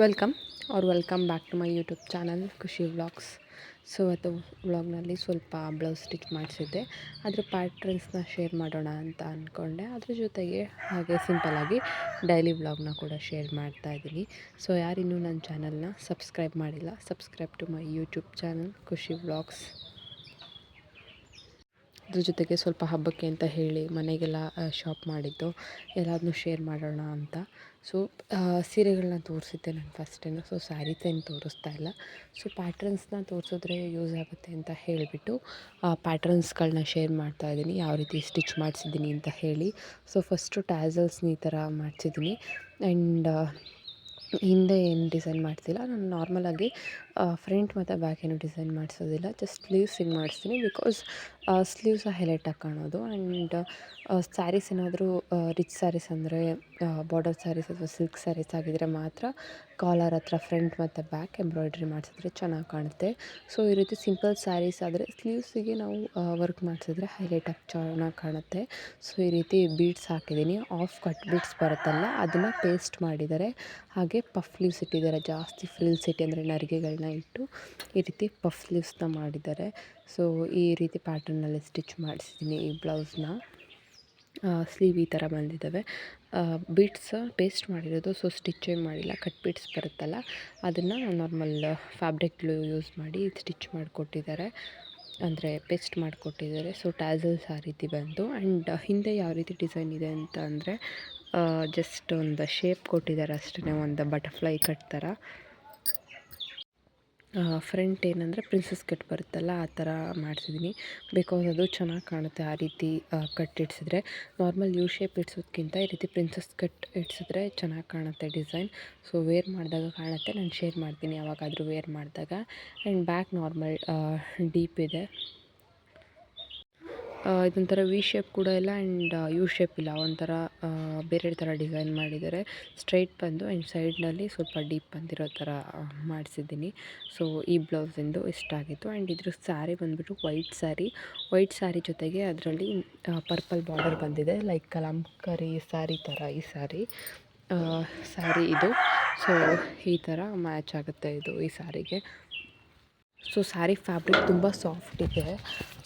Welcome welcome back to my YouTube channel Khushi vlogs. So ಇವತ್ತು ವ್ಲಾಗ್ನಲ್ಲಿ ಸ್ವಲ್ಪ ಬ್ಲೌಸ್ ಸ್ಟಿಚ್ ಮಾಡಿಸಿದ್ದೆ, ಅದರ ಪ್ಯಾಟ್ರನ್ಸ್ನ ಶೇರ್ ಮಾಡೋಣ ಅಂತ ಅಂದ್ಕೊಂಡೆ. ಅದ್ರ ಜೊತೆಗೆ ಹಾಗೆ ಸಿಂಪಲ್ಲಾಗಿ ಡೈಲಿ ವ್ಲಾಗ್ನ ಕೂಡ ಶೇರ್ ಮಾಡ್ತಾ ಇದ್ದೀನಿ. ಸೊ ಯಾರಿನ್ನೂ ನನ್ನ ಚಾನಲ್ನ ಸಬ್ಸ್ಕ್ರೈಬ್ ಮಾಡಿಲ್ಲ, subscribe to my YouTube channel Khushi vlogs. ಅದ್ರ ಜೊತೆಗೆ ಸ್ವಲ್ಪ ಹಬ್ಬಕ್ಕೆ ಅಂತ ಹೇಳಿ ಮನೆಗೆಲ್ಲ ಶಾಪ್ ಮಾಡಿದ್ದು ಎಲ್ಲದನ್ನೂ ಶೇರ್ ಮಾಡೋಣ ಅಂತ. ಸೊ ಸೀರೆಗಳನ್ನ ತೋರಿಸಿದ್ದೆ ನಾನು ಫಸ್ಟೇನು. ಸೊ ಸ್ಯಾರೀಸ್ ಏನು ತೋರಿಸ್ತಾ ಇಲ್ಲ. ಸೊ ಪ್ಯಾಟ್ರನ್ಸ್ನ ತೋರಿಸಿದ್ರೆ ಯೂಸ್ ಆಗುತ್ತೆ ಅಂತ ಹೇಳಿಬಿಟ್ಟು ಪ್ಯಾಟ್ರನ್ಸ್ಗಳನ್ನ ಶೇರ್ ಮಾಡ್ತಾ ಇದ್ದೀನಿ, ಯಾವ ರೀತಿ ಸ್ಟಿಚ್ ಮಾಡಿಸಿದ್ದೀನಿ ಅಂತ ಹೇಳಿ. ಸೊ ಫಸ್ಟು ಟ್ಯಾಸಲ್ಸ್ನ ಈ ಥರ ಮಾಡಿಸಿದ್ದೀನಿ. ಆ್ಯಂಡ್ ಹಿಂದೆ ಏನು ಡಿಸೈನ್ ಮಾಡ್ತಿಲ್ಲ, ನಾನು ನಾರ್ಮಲಾಗಿ ಫ್ರಂಟ್ ಮತ್ತು ಬ್ಯಾಕ್ ಏನು ಡಿಸೈನ್ ಮಾಡಿಸೋದಿಲ್ಲ, ಜಸ್ಟ್ ಸ್ಲೀವ್ಸಿಗೆ ಮಾಡಿಸ್ತೀನಿ. ಬಿಕಾಸ್ ಸ್ಲೀವ್ಸ ಹೈಲೈಟಾಗಿ ಕಾಣೋದು. ಆ್ಯಂಡ್ ಸ್ಯಾರೀಸ್ ಏನಾದರೂ ರಿಚ್ ಸ್ಯಾರೀಸ್ ಅಂದರೆ ಬಾರ್ಡರ್ ಸ್ಯಾರೀಸ್ ಅಥವಾ ಸಿಲ್ಕ್ ಸ್ಯಾರೀಸ್ ಆಗಿದ್ದರೆ ಮಾತ್ರ ಕಾಲರ್ ಹತ್ರ ಫ್ರಂಟ್ ಮತ್ತು ಬ್ಯಾಕ್ ಎಂಬ್ರಾಯ್ಡ್ರಿ ಮಾಡಿಸಿದ್ರೆ ಚೆನ್ನಾಗಿ ಕಾಣುತ್ತೆ. ಸೊ ಈ ರೀತಿ ಸಿಂಪಲ್ ಸ್ಯಾರೀಸ್ ಆದರೆ ಸ್ಲೀವ್ಸಿಗೆ ನಾವು ವರ್ಕ್ ಮಾಡಿಸಿದ್ರೆ ಹೈಲೈಟಾಗಿ ಚೆನ್ನಾಗಿ ಕಾಣುತ್ತೆ. ಸೊ ಈ ರೀತಿ ಬೀಡ್ಸ್ ಹಾಕಿದ್ದೀನಿ, ಆಫ್ ಕಟ್ ಬೀಡ್ಸ್ ಬರುತ್ತಲ್ಲ ಅದನ್ನು ಪೇಸ್ಟ್ ಮಾಡಿದ್ದಾರೆ. ಹಾಗೆ ಪಫ್ ಸ್ಲೀವ್ಸ್ ಇಟ್ಟಿದ್ದಾರೆ, ಜಾಸ್ತಿ ಫ್ರಿಲ್ಸ್ ಇಟ್ಟು ಅಂದರೆ ನರಿಗೆಗಳನ್ನ ಇಟ್ಟು ಈ ರೀತಿ ಪಫ್ ಸ್ಲೀವ್ಸ್ನ ಮಾಡಿದ್ದಾರೆ. ಸೊ ಈ ರೀತಿ ಪ್ಯಾಟರ್ನಲ್ಲಿ ಸ್ಟಿಚ್ ಮಾಡಿಸಿದ್ದೀನಿ ಈ ಬ್ಲೌಸ್ನ. ಸ್ಲೀವ್ ಈ ಥರ ಬಂದಿದ್ದಾವೆ. ಬೀಡ್ಸ್ ಪೇಸ್ಟ್ ಮಾಡಿರೋದು, ಸೊ ಸ್ಟಿಚ್ ಏನು ಮಾಡಿಲ್ಲ. ಕಟ್ ಬೀಡ್ಸ್ ಬರುತ್ತಲ್ಲ ಅದನ್ನು ನಾರ್ಮಲ್ ಫ್ಯಾಬ್ರಿಕ್ ಗ್ಲೂ ಯೂಸ್ ಮಾಡಿ ಸ್ಟಿಚ್ ಮಾಡಿಕೊಟ್ಟಿದ್ದಾರೆ, ಅಂದರೆ ಪೇಸ್ಟ್ ಮಾಡಿಕೊಟ್ಟಿದ್ದಾರೆ. ಸೊ ಟ್ಯಾಸಲ್ಸ್ ಆ ರೀತಿ ಬಂತು. ಆ್ಯಂಡ್ ಹಿಂದೆ ಯಾವ ರೀತಿ ಡಿಸೈನ್ ಇದೆ ಅಂತ ಅಂದರೆ ಜಸ್ಟ್ ಒಂದು ಶೇಪ್ ಕೊಟ್ಟಿದ್ದಾರೆ ಅಷ್ಟೇ, ಒಂದು ಬಟರ್ಫ್ಲೈ ಕಟ್ ಥರ. ಫ್ರಂಟ್ ಏನಂದರೆ ಪ್ರಿನ್ಸಸ್ ಕಟ್ ಬರುತ್ತಲ್ಲ ಆ ಥರ ಮಾಡಿಸಿದ್ದೀನಿ. ಬಿಕಾಸ್ ಅದು ಚೆನ್ನಾಗಿ ಕಾಣುತ್ತೆ ಆ ರೀತಿ ಕಟ್ ಇಡಿಸಿದ್ರೆ. ನಾರ್ಮಲ್ ಯು ಶೇಪ್ ಇಡ್ಸೋದಕ್ಕಿಂತ ಈ ರೀತಿ ಪ್ರಿನ್ಸಸ್ ಕಟ್ ಇಡಿಸಿದ್ರೆ ಚೆನ್ನಾಗಿ ಕಾಣುತ್ತೆ ಡಿಸೈನ್. ಸೊ ವೇರ್ ಮಾಡಿದಾಗ ಕಾಣುತ್ತೆ, ನಾನು ಶೇರ್ ಮಾಡ್ತೀನಿ ಯಾವಾಗಾದರೂ ವೇರ್ ಮಾಡಿದಾಗ. ಆ್ಯಂಡ್ ಬ್ಯಾಕ್ ನಾರ್ಮಲ್ ಡೀಪ್ ಇದೆ. ಇದೊಂಥರ ವಿ ಶೇಪ್ ಕೂಡ ಇಲ್ಲ ಆ್ಯಂಡ್ ಯು ಶೇಪ್ ಇಲ್ಲ, ಒಂಥರ ಬೇರೆ ಥರ ಡಿಸೈನ್ ಮಾಡಿದ್ದಾರೆ. ಸ್ಟ್ರೈಟ್ ಬಂದು ಆ್ಯಂಡ್ ಸೈಡ್ನಲ್ಲಿ ಸ್ವಲ್ಪ ಡೀಪ್ ಬಂದಿರೋ ಥರ ಮಾಡಿಸಿದ್ದೀನಿ. ಸೊ ಈ ಬ್ಲೌಸಿಂದು ಇಷ್ಟ ಆಗಿತ್ತು. ಆ್ಯಂಡ್ ಇದ್ರ ಸ್ಯಾರಿ ಬಂದುಬಿಟ್ಟು ವೈಟ್ ಸ್ಯಾರಿ ಜೊತೆಗೆ ಅದರಲ್ಲಿ ಪರ್ಪಲ್ ಬಾರ್ಡರ್ ಬಂದಿದೆ, ಲೈಕ್ ಕಲಂಕರಿ ಸ್ಯಾರಿ ಥರ ಈ ಸ್ಯಾರಿ ಇದು. ಸೊ ಈ ಥರ ಮ್ಯಾಚ್ ಆಗುತ್ತೆ ಇದು ಈ ಸ್ಯಾರಿಗೆ. ಸೊ ಸ್ಯಾರಿ ಫ್ಯಾಬ್ರಿಕ್ ತುಂಬ ಸಾಫ್ಟ್ ಇದೆ,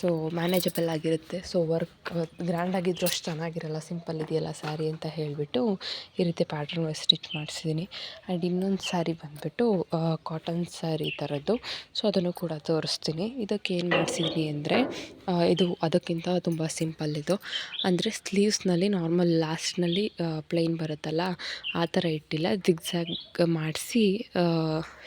ಸೊ ಮ್ಯಾನೇಜಬಲ್ ಆಗಿರುತ್ತೆ. ಸೊ ವರ್ಕ್ ಗ್ರ್ಯಾಂಡಾಗಿದ್ದರೂ ಅಷ್ಟು ಚೆನ್ನಾಗಿರಲ್ಲ, ಸಿಂಪಲ್ ಇದೆಯಲ್ಲ ಸ್ಯಾರಿ ಅಂತ ಹೇಳಿಬಿಟ್ಟು ಈ ರೀತಿ ಪ್ಯಾಟ್ರನ್ ವೈಸ್ ಸ್ಟಿಚ್ ಮಾಡಿಸಿದ್ದೀನಿ. ಆ್ಯಂಡ್ ಇನ್ನೊಂದು ಸ್ಯಾರಿ ಬಂದುಬಿಟ್ಟು ಕಾಟನ್ ಸ್ಯಾರಿ ಥರದ್ದು. ಸೊ ಅದನ್ನು ಕೂಡ ತೋರಿಸ್ತೀನಿ. ಇದಕ್ಕೆ ಏನು ಮಾಡಿಸಿದ್ದೀನಿ ಅಂದರೆ ಇದು ಅದಕ್ಕಿಂತ ತುಂಬ ಸಿಂಪಲ್ ಇದು. ಅಂದರೆ ಸ್ಲೀವ್ಸ್ನಲ್ಲಿ ನಾರ್ಮಲ್ ಲಾಸ್ಟ್ನಲ್ಲಿ ಪ್ಲೇನ್ ಬರುತ್ತಲ್ಲ ಆ ಥರ ಇಟ್ಟಿಲ್ಲ, ಜಿಗ್ಜ್ಯಾಗ್ ಮಾಡಿಸಿ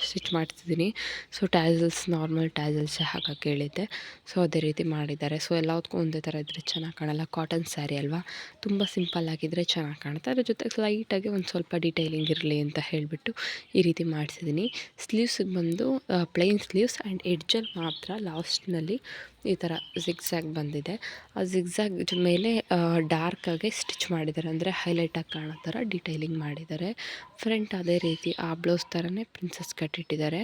ಸ್ಟಿಚ್ ಮಾಡ್ತಿದ್ದೀನಿ. ಸೊ ಟ್ಯಾಸಲ್ಸ್ ನಾರ್ಮಲ್ ಟ್ಯಾಸಲ್ಸೇ ಹಾಕಕ್ಕೆ ಹೇಳಿದ್ದೆ, ಸೊ ಅದೇ ರೀತಿ ಮಾಡಿದ್ದಾರೆ. ಸೊ ಎಲ್ಲದಕ್ಕೂ ಒಂದೇ ಥರ ಇದ್ದರೆ ಚೆನ್ನಾಗಿ ಕಾಣಲ್ಲ, ಕಾಟನ್ ಸ್ಯಾರಿ ಅಲ್ವಾ, ತುಂಬ ಸಿಂಪಲ್ ಆಗಿದ್ದರೆ ಚೆನ್ನಾಗಿ ಕಾಣುತ್ತೆ. ಅದ್ರ ಜೊತೆಗೆ ಲೈಟಾಗಿ ಒಂದು ಸ್ವಲ್ಪ ಡೀಟೈಲಿಂಗ್ ಇರಲಿ ಅಂತ ಹೇಳಿಬಿಟ್ಟು ಈ ರೀತಿ ಮಾಡಿಸಿದ್ದೀನಿ. ಸ್ಲೀವ್ಸಿಗೆ ಬಂದು ಪ್ಲೈನ್ ಸ್ಲೀವ್ಸ್ ಆ್ಯಂಡ್ ಎಡ್ಜಲ್ಲಿ ಮಾತ್ರ ಲಾಸ್ಟ್ನಲ್ಲಿ ಈ ಥರ ಜಿಗ್ಜ್ಯಾಗ್ ಬಂದಿದೆ. ಆ ಜಿಗ್ಜ್ಯಾಗ್ ಮೇಲೆ ಡಾರ್ಕಾಗಿ ಸ್ಟಿಚ್ ಮಾಡಿದ್ದಾರೆ, ಅಂದರೆ ಹೈಲೈಟಾಗಿ ಕಾಣೋ ಥರ ಡೀಟೈಲಿಂಗ್ ಮಾಡಿದ್ದಾರೆ. ಫ್ರಂಟ್ ಅದೇ ರೀತಿ ಆ ಬ್ಲೌಸ್ ಥರನೇ ಪ್ರಿನ್ಸಸ್ ಕಟ್ ಇಟ್ಟಿದ್ದಾರೆ.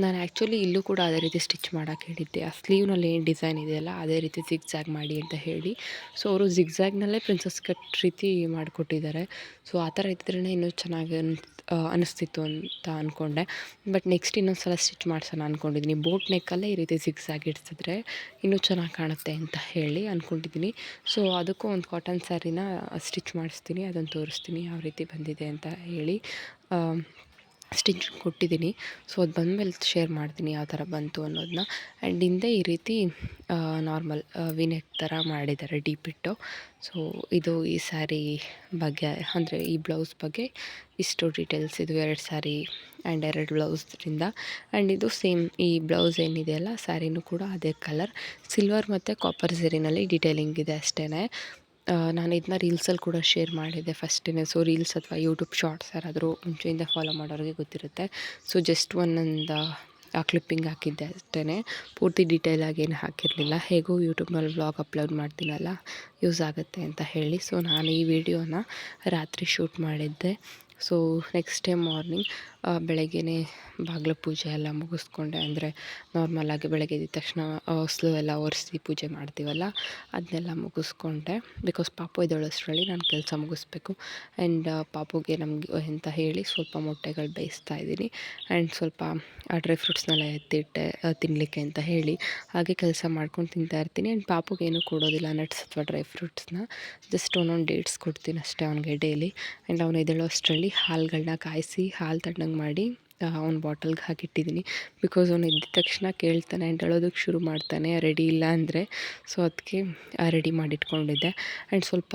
ನಾನು ಆ್ಯಕ್ಚುಲಿ ಇಲ್ಲೂ ಕೂಡ ಅದೇ ರೀತಿ ಸ್ಟಿಚ್ ಮಾಡೋಕ್ಕೆ ಹೇಳಿದ್ದೆ, ಆ ಸ್ಲೀವ್ನಲ್ಲಿ ಏನು ಡಿಸೈನ್ ಇದೆಯಲ್ಲ ಅದೇ ರೀತಿ ಜಿಗ್ಜ್ಯಾಗ್ ಮಾಡಿ ಅಂತ ಹೇಳಿ. ಸೊ ಅವರು ಜಿಗ್ಜ್ಯಾಗ್ನಲ್ಲೇ ಪ್ರಿನ್ಸಸ್ ಕಟ್ ರೀತಿ ಮಾಡಿಕೊಟ್ಟಿದ್ದಾರೆ. ಸೊ ಆ ಥರ ಇದ್ದಿದ್ರೇ ಇನ್ನೂ ಚೆನ್ನಾಗಿ ಅನ್ನಿಸ್ತಿತ್ತು ಅಂತ ಅಂದ್ಕೊಂಡೆ. ಬಟ್ ನೆಕ್ಸ್ಟ್ ಇನ್ನೊಂದು ಸಲ ಸ್ಟಿಚ್ ಮಾಡ್ಸೋಣ ಅಂದ್ಕೊಂಡಿದ್ದೀನಿ. ಬೋಟ್ ನೆಕ್ಕಲ್ಲೇ ಈ ರೀತಿ ಜಿಗ್ಜ್ಯಾಗ್ ಇಡಿಸಿದ್ರೆ ಇನ್ನೂ ಚೆನ್ನಾಗಿ ಕಾಣುತ್ತೆ ಅಂತ ಹೇಳಿ ಅಂದ್ಕೊಂಡಿದ್ದೀನಿ. ಸೊ ಅದಕ್ಕೂ ಒಂದು ಕಾಟನ್ ಸ್ಯಾರಿನ ಸ್ಟಿಚ್ ಮಾಡಿಸ್ತೀನಿ, ಅದನ್ನು ತೋರಿಸ್ತೀನಿ ಯಾವ ರೀತಿ ಬಂದಿದೆ ಅಂತ ಹೇಳಿ. ಸ್ಟಿಚ್ ಕೊಟ್ಟಿದ್ದೀನಿ. ಸೊ ಅದು ಬಂದಮೇಲೆ ಶೇರ್ ಮಾಡ್ತೀನಿ ಯಾವ ಥರ ಬಂತು ಅನ್ನೋದನ್ನ. ಆ್ಯಂಡ್ ಹಿಂದೆ ಈ ರೀತಿ ನಾರ್ಮಲ್ ವಿನೆಕ್ ಥರ ಮಾಡಿದ್ದಾರೆ ಡೀಪ್ ಇಟ್ಟು. ಸೊ ಇದು ಈ ಸ್ಯಾರಿ ಬಗ್ಗೆ, ಅಂದರೆ ಈ ಬ್ಲೌಸ್ ಬಗ್ಗೆ ಇಷ್ಟು ಡೀಟೇಲ್ಸ್. ಇದು 2 ಸ್ಯಾರಿ ಆ್ಯಂಡ್ 2 ಬ್ಲೌಸ್ರಿಂದ. ಆ್ಯಂಡ್ ಇದು ಸೇಮ್ ಈ ಬ್ಲೌಸ್ ಏನಿದೆಯಲ್ಲ ಸ್ಯಾರಿನೂ ಕೂಡ ಅದೇ ಕಲರ್, ಸಿಲ್ವರ್ ಮತ್ತು ಕಾಪರ್ ಝರಿನಲ್ಲಿ ಡೀಟೇಲಿಂಗ್ ಇದೆ ಅಷ್ಟೇ. ನಾನು ಇದನ್ನ ರೀಲ್ಸಲ್ಲಿ ಕೂಡ ಶೇರ್ ಮಾಡಿದ್ದೆ ಫಸ್ಟೇ. ಸೊ ರೀಲ್ಸ್ ಅಥವಾ ಯೂಟ್ಯೂಬ್ ಶಾರ್ಟ್ಸ್ ಯಾರಾದರೂ ಮುಂಚೆಯಿಂದ ಫಾಲೋ ಮಾಡೋರಿಗೆ ಗೊತ್ತಿರುತ್ತೆ. ಸೊ ಜಸ್ಟ್ ಒಂದೊಂದು ಕ್ಲಿಪ್ಪಿಂಗ್ ಹಾಕಿದ್ದೆ ಅಷ್ಟೇ, ಪೂರ್ತಿ ಡೀಟೇಲಾಗಿ ಏನು ಹಾಕಿರಲಿಲ್ಲ. ಹೇಗೂ ಯೂಟ್ಯೂಬ್ನಲ್ಲಿ ವ್ಲಾಗ್ ಅಪ್ಲೋಡ್ ಮಾಡ್ತೀನಲ್ಲ, ಯೂಸ್ ಆಗುತ್ತೆ ಅಂತ ಹೇಳಿ. ಸೊ ನಾನು ಈ ವಿಡಿಯೋನ ರಾತ್ರಿ ಶೂಟ್ ಮಾಡಿದ್ದೆ. ಸೊ ನೆಕ್ಸ್ಟ್ ಡೇ ಮಾರ್ನಿಂಗ್ ಬೆಳಗ್ಗೆನೇ ಬಾಗಿಲು ಪೂಜೆ ಎಲ್ಲ ಮುಗಿಸ್ಕೊಂಡೆ. ಅಂದರೆ ನಾರ್ಮಲಾಗಿ ಬೆಳಗ್ಗೆ ಎದ್ದ ತಕ್ಷಣ ಹೊಸ್ಲು ಎಲ್ಲ ಒರೆಸಿ ಪೂಜೆ ಮಾಡ್ತೀವಲ್ಲ, ಅದನ್ನೆಲ್ಲ ಮುಗಿಸ್ಕೊಂಡೆ. ಬಿಕಾಸ್ ಪಾಪು ಎದ್ದೇಳೋಷ್ಟರಲ್ಲಿ ನಾನು ಕೆಲಸ ಮುಗಿಸ್ಬೇಕು. ಆ್ಯಂಡ್ ಪಾಪುಗೆ ನಮಗೆ ಅಂತ ಹೇಳಿ ಸ್ವಲ್ಪ ಮೊಟ್ಟೆಗಳು ಬೇಯಿಸ್ತಾ ಇದ್ದೀನಿ. ಆ್ಯಂಡ್ ಸ್ವಲ್ಪ ಡ್ರೈ ಫ್ರೂಟ್ಸ್ನೆಲ್ಲ ಎತ್ತಿಟ್ಟೆ ತಿನ್ನಲಿಕ್ಕೆ ಅಂತ ಹೇಳಿ. ಹಾಗೆ ಕೆಲಸ ಮಾಡ್ಕೊಂಡು ತಿಂತಾ ಇರ್ತೀನಿ. ಆ್ಯಂಡ್ ಪಾಪುಗೆ ಏನೂ ಕೊಡೋದಿಲ್ಲ ನಟ್ಸ್ ಅಥವಾ ಡ್ರೈ ಫ್ರೂಟ್ಸ್ನ, ಜಸ್ಟ್ ಒಂದೊಂದು ಡೇಟ್ಸ್ ಕೊಡ್ತೀನಿ ಅಷ್ಟೇ ಅವನಿಗೆ ಡೈಲಿ. ಆ್ಯಂಡ್ ಅವನು ಎದ್ದೇಳೋಷ್ಟರಲ್ಲಿ ಹಾಲುಗಳನ್ನ ಕಾಯಿಸಿ ಹಾಲು ತಣ್ಣಗೆ ಮಾಡಿ ಅವ್ನ ಬಾಟಲ್ಗೆ ಹಾಕಿಟ್ಟಿದ್ದೀನಿ. ಬಿಕಾಸ್ ಅವ್ನು ಎದ್ದ ತಕ್ಷಣ ಕೇಳ್ತಾನೆ ಆ್ಯಂಡ್ ಅಳೋದಕ್ಕೆ ಶುರು ಮಾಡ್ತಾನೆ ರೆಡಿ ಇಲ್ಲ ಅಂದರೆ. ಸೊ ಅದಕ್ಕೆ ರೆಡಿ ಮಾಡಿಟ್ಕೊಂಡಿದ್ದೆ. ಆ್ಯಂಡ್ ಸ್ವಲ್ಪ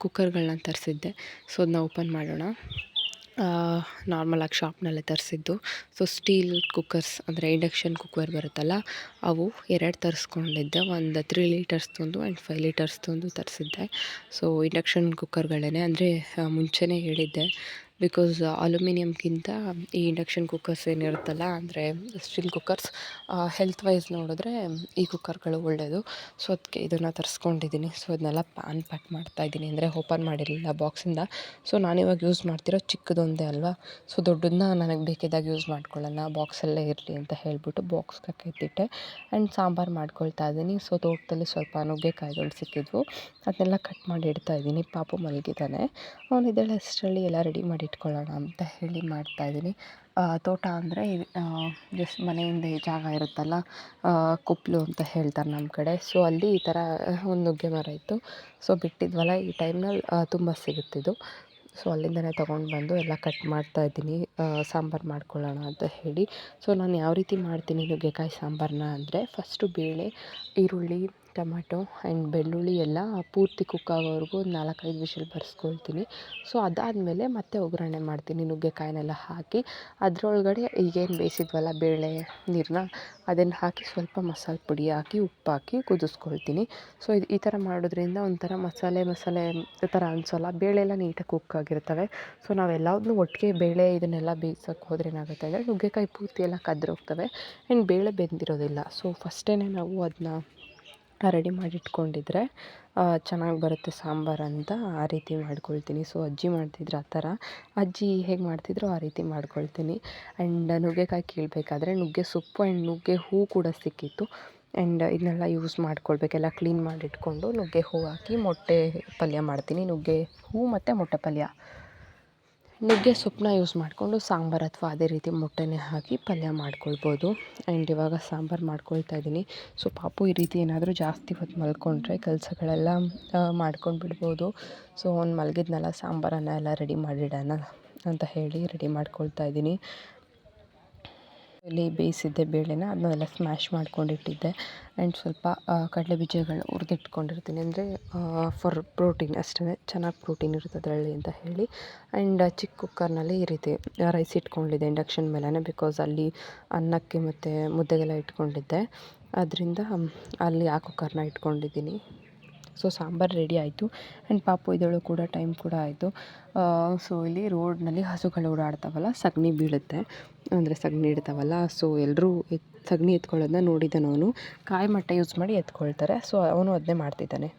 ಕುಕ್ಕರ್ಗಳನ್ನ ತರಿಸಿದ್ದೆ. ಸೊ ಅದನ್ನ ಓಪನ್ ಮಾಡೋಣ. ನಾರ್ಮಲಾಗಿ ಶಾಪ್ನಲ್ಲೇ ತರಿಸಿದ್ದು. ಸೊ ಸ್ಟೀಲ್ ಕುಕ್ಕರ್ಸ್ ಅಂದರೆ ಇಂಡಕ್ಷನ್ ಕುಕ್ಕರ್ ಬರುತ್ತಲ್ಲ, ಅವು 2 ತರಿಸ್ಕೊಂಡಿದ್ದೆ. ಒಂದು 3 ಲೀಟರ್ಸ್ದೊಂದು ಆ್ಯಂಡ್ 5 ಲೀಟರ್ಸ್ದೊಂದು ತರಿಸಿದ್ದೆ. ಸೊ ಇಂಡಕ್ಷನ್ ಕುಕ್ಕರ್ಗಳೇ ಅಂದರೆ ಮುಂಚೆನೇ ಹೇಳಿದ್ದೆ. ಬಿಕಾಸ್ ಅಲ್ಯೂಮಿನಿಯಮ್ಗಿಂತ ಈ ಇಂಡಕ್ಷನ್ ಕುಕ್ಕರ್ಸ್ ಏನಿರುತ್ತಲ್ಲ, ಅಂದರೆ ಸ್ಟೀಲ್ ಕುಕ್ಕರ್ಸ್ ಹೆಲ್ತ್ ವೈಸ್ ನೋಡಿದ್ರೆ ಈ ಕುಕ್ಕರ್ಗಳು ಒಳ್ಳೆಯದು. ಸೊ ಅದಕ್ಕೆ ಇದನ್ನು ತರಿಸ್ಕೊಂಡಿದ್ದೀನಿ. ಸೊ ಅದನ್ನೆಲ್ಲ ಪ್ಯಾಕ್ ಮಾಡ್ತಾಯಿದ್ದೀನಿ. ಅಂದರೆ ಓಪನ್ ಮಾಡಿರಲಿಲ್ಲ ಬಾಕ್ಸಿಂದ. ಸೊ ನಾನಿವಾಗ ಯೂಸ್ ಮಾಡ್ತಿರೋ ಚಿಕ್ಕದೊಂದೇ ಅಲ್ವಾ. ಸೊ ದೊಡ್ಡದನ್ನ ನನಗೆ ಬೇಕಿದ್ದಾಗ ಯೂಸ್ ಮಾಡ್ಕೊಳ್ಳೋಣ, ಬಾಕ್ಸಲ್ಲೇ ಇರಲಿ ಅಂತ ಹೇಳಿಬಿಟ್ಟು ಬಾಕ್ಸ್ಗೆ ಹಾಕಿಟ್ಟಿಟ್ಟೆ. ಆ್ಯಂಡ್ ಸಾಂಬಾರು ಮಾಡ್ಕೊಳ್ತಾ ಇದ್ದೀನಿ. ಸೊ ತೋಟದಲ್ಲಿ ಸ್ವಲ್ಪ ನುಗ್ಗೆಕಾಯಿಗಳು ಸಿಕ್ಕಿದ್ವು, ಅದನ್ನೆಲ್ಲ ಕಟ್ ಮಾಡಿ ಇಡ್ತಾಯಿದ್ದೀನಿ. ಪಾಪು ಮಲಗಿದ್ದಾನೆ. ಅವನು ಎದ್ದೇಳೋಷ್ಟರಲ್ಲಿ ಎಲ್ಲ ರೆಡಿ ಮಾಡಿ ಇಟ್ಕೊಳ್ಳೋಣ ಅಂತ ಹೇಳಿ ಮಾಡ್ತಾಯಿದ್ದೀನಿ. ತೋಟ ಅಂದರೆ ಜಸ್ಟ್ ಮನೆಯಿಂದ ಈ ಜಾಗ ಇರುತ್ತಲ್ಲ, ಕೊಪ್ಪಲು ಅಂತ ಹೇಳ್ತಾರೆ ನಮ್ಮ ಕಡೆ. ಸೊ ಅಲ್ಲಿ ಈ ಥರ ಒಂದು ನುಗ್ಗೆ ಮರ ಇತ್ತು. ಸೊ ಬಿಟ್ಟಿದ್ವಲ್ಲ, ಈ ಟೈಮ್ನಲ್ಲಿ ತುಂಬ ಸಿಗುತ್ತಿದ್ದು. ಸೊ ಅಲ್ಲಿಂದನೇ ತೊಗೊಂಡು ಬಂದು ಎಲ್ಲ ಕಟ್ ಮಾಡ್ತಾಯಿದ್ದೀನಿ ಸಾಂಬಾರು ಮಾಡ್ಕೊಳ್ಳೋಣ ಅಂತ ಹೇಳಿ. ಸೊ ನಾನು ಯಾವ ರೀತಿ ಮಾಡ್ತೀನಿ ನುಗ್ಗೆಕಾಯಿ ಸಾಂಬಾರನ್ನ ಅಂದರೆ, ಫಸ್ಟು ಬೇಳೆ, ಈರುಳ್ಳಿ, ಟೊಮೆಟೊ ಆ್ಯಂಡ್ ಬೆಳ್ಳುಳ್ಳಿ ಎಲ್ಲ ಪೂರ್ತಿ ಕುಕ್ ಆಗೋವರೆಗೂ ಒಂದು 4-5 ವಿಷಲ್ ಬರ್ಸ್ಕೊಳ್ತೀನಿ. ಸೊ ಅದಾದಮೇಲೆ ಮತ್ತೆ ಒಗ್ಗರಣೆ ಮಾಡ್ತೀನಿ. ನುಗ್ಗೆಕಾಯಿನೆಲ್ಲ ಹಾಕಿ ಅದರೊಳಗಡೆ ಈಗೇನು ಬೇಯಿಸಿದ್ವಲ್ಲ ಬೇಳೆ ನೀರನ್ನ, ಅದನ್ನು ಹಾಕಿ ಸ್ವಲ್ಪ ಮಸಾಲೆ ಪುಡಿ ಹಾಕಿ ಉಪ್ಪು ಹಾಕಿ ಕುದಿಸ್ಕೊಳ್ತೀನಿ. ಸೊ ಈ ಥರ ಮಾಡೋದ್ರಿಂದ ಒಂಥರ ಮಸಾಲೆ ಥರ ಅನಿಸೋಲ್ಲ. ಬೇಳೆ ಎಲ್ಲ ನೀಟಾಗಿ ಕುಕ್ ಆಗಿರ್ತವೆ. ಸೊ ನಾವೆಲ್ಲದನ್ನೂ ಒಟ್ಟಿಗೆ ಬೇಳೆ ಇದನ್ನೆಲ್ಲ ಬೇಯಿಸೋಕ್ಕೆ ಹೋದ್ರೆ ಏನಾಗುತ್ತೆ ಅಂದರೆ ನುಗ್ಗೆಕಾಯಿ ಪೂರ್ತಿ ಎಲ್ಲ ಕದ್ರೋಗ್ತವೆ ಆ್ಯಂಡ್ ಬೇಳೆ ಬೆಂದಿರೋದಿಲ್ಲ. ಸೊ ಫಸ್ಟೇ ನಾವು ಅದನ್ನ ರೆಡಿ ಮಾಡಿಟ್ಕೊಂಡಿದ್ರೆ ಚೆನ್ನಾಗಿ ಬರುತ್ತೆ ಸಾಂಬಾರು ಅಂತ ಆ ರೀತಿ ಮಾಡ್ಕೊಳ್ತೀನಿ. ಸೊ ಅಜ್ಜಿ ಮಾಡ್ತಿದ್ರು ಆ ಥರ. ಅಜ್ಜಿ ಹೇಗೆ ಮಾಡ್ತಿದ್ರು ಆ ರೀತಿ ಮಾಡ್ಕೊಳ್ತೀನಿ. ಆ್ಯಂಡ್ ನುಗ್ಗೆಕಾಯಿ ಕೀಳಬೇಕಾದ್ರೆ ನುಗ್ಗೆ ಸೊಪ್ಪು ಆ್ಯಂಡ್ ನುಗ್ಗೆ ಹೂವು ಕೂಡ ಸಿಕ್ಕಿತ್ತು. ಆ್ಯಂಡ್ ಇದನ್ನೆಲ್ಲ ಯೂಸ್ ಮಾಡ್ಕೊಳ್ಬೇಕೆಲ್ಲ ಕ್ಲೀನ್ ಮಾಡಿಟ್ಕೊಂಡು ನುಗ್ಗೆ ಹೂವು ಹಾಕಿ ಮೊಟ್ಟೆ ಪಲ್ಯ ಮಾಡ್ತೀನಿ. ನುಗ್ಗೆ ಹೂವು ಮತ್ತು ಮೊಟ್ಟೆ ಪಲ್ಯ. ನುಗ್ಗೆ ಸೊಪ್ಪನ್ನ ಯೂಸ್ ಮಾಡಿಕೊಂಡು ಸಾಂಬಾರು ಅಥವಾ ಅದೇ ರೀತಿ ಮೊಟ್ಟೆನೇ ಹಾಕಿ ಪಲ್ಯ ಮಾಡ್ಕೊಳ್ಬೋದು. ಆ್ಯಂಡ್ ಇವಾಗ ಸಾಂಬಾರು ಮಾಡ್ಕೊಳ್ತಾ ಇದ್ದೀನಿ. ಸೊ ಪಾಪು ಈ ರೀತಿ ಏನಾದರೂ ಜಾಸ್ತಿ ಹೊತ್ತು ಮಲ್ಕೊಂಡ್ರೆ ಕೆಲಸಗಳೆಲ್ಲ ಮಾಡ್ಕೊಂಡು ಬಿಡ್ಬೋದು. ಸೊ ಅವ್ನು ಮಲಗಿದ್ನಲ್ಲ, ಸಾಂಬಾರನ್ನ ಎಲ್ಲ ರೆಡಿ ಮಾಡಿಡೋಣ ಅಂತ ಹೇಳಿ ರೆಡಿ ಮಾಡ್ಕೊಳ್ತಾ ಇದ್ದೀನಿ. ಇಲ್ಲಿ ಬೇಯಿಸಿದ್ದೆ ಬೇಳೆನ, ಅದನ್ನೆಲ್ಲ ಸ್ಮ್ಯಾಶ್ ಮಾಡ್ಕೊಂಡಿಟ್ಟಿದ್ದೆ. ಆ್ಯಂಡ್ ಸ್ವಲ್ಪ ಕಡಲೆ ಬೀಜಗಳನ್ನ ಹುರಿದಿಟ್ಕೊಂಡಿರ್ತೀನಿ. ಅಂದರೆ ಫಾರ್ ಪ್ರೋಟೀನ್ ಅಷ್ಟೇ, ಚೆನ್ನಾಗಿ ಪ್ರೋಟೀನ್ ಇರುತ್ತೆ ಅದರಲ್ಲಿ ಅಂತ ಹೇಳಿ. ಆ್ಯಂಡ್ ಚಿಕ್ಕ ಕುಕ್ಕರ್ನಲ್ಲಿ ಈ ರೀತಿ ರೈಸ್ ಇಟ್ಕೊಂಡಿದ್ದೆ ಇಂಡಕ್ಷನ್ ಮೇಲೇ. ಬಿಕಾಸ್ ಅಲ್ಲಿ ಅನ್ನಕ್ಕೆ ಮತ್ತು ಮುದ್ದೆಗೆಲ್ಲ ಇಟ್ಕೊಂಡಿದ್ದೆ, ಅದರಿಂದ ಅಲ್ಲಿ ಆ ಕುಕ್ಕರ್ನ ಇಟ್ಕೊಂಡಿದ್ದೀನಿ. ಸೊ ಸಾಂಬಾರು ರೆಡಿ ಆಯಿತು. ಆ್ಯಂಡ್ ಪಾಪು ಇದಳು ಕೂಡ ಟೈಮ್ ಕೂಡ ಆಯಿತು. ಸೊ ಇಲ್ಲಿ ರೋಡ್ನಲ್ಲಿ ಹಸುಗಳು ಓಡಾಡ್ತಾವಲ್ಲ, ಸಗಣಿ ಬೀಳುತ್ತೆ, ಅಂದರೆ ಸಗಣಿ ಇಡ್ತಾವಲ್ಲ. ಸೊ ಎಲ್ಲರೂ ಸಗಣಿ ಎತ್ಕೊಳ್ಳೋದನ್ನ ನೋಡಿದ್ದಾನೆ ಅವನು. ಕಾಯಿ ಮಟ್ಟೆ ಯೂಸ್ ಮಾಡಿ ಎತ್ಕೊಳ್ತಾರೆ. ಸೊ ಅವನು ಅದನ್ನೇ ಮಾಡ್ತಿದ್ದಾನೆ.